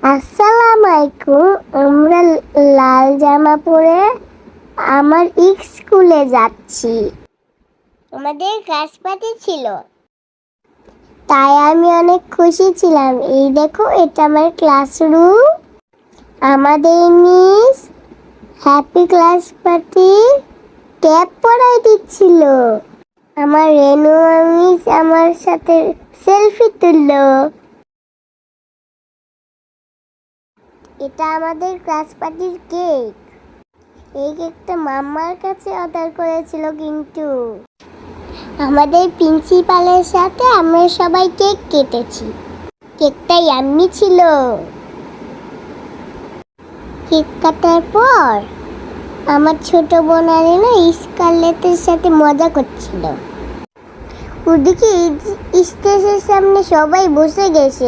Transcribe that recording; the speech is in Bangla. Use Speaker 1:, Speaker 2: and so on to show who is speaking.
Speaker 1: আসসালামু আলাইকুম। আমরা লাল জামা পরে আমার স্কুলে যাচ্ছি। আমাদের ক্লাস পার্টি ছিল, তাই আমি অনেক খুশি ছিলাম। এই দেখো, এটা আমার ক্লাসরুম। আমাদের miss happy class party cap পরাই দিচ্ছিল। আমার রেনু মিস আমার সাথে সেলফি তুললো। এটা আমাদের ক্লাস পার্টির কেক। এই কেকটা মাম্মার কাছে অর্ডার করেছিল, কিন্তু আমাদের প্রিন্সিপালের সাথে আমরা সবাই কেক কেটেছি। কেকটা ইয়াম্মি ছিল। কেক কাটার পর আমার ছোট বোন আরিনা স্কারলেটের সাথে মজা করছিল। ওদিকে স্টেজের সামনে সবাই বসে গেছে।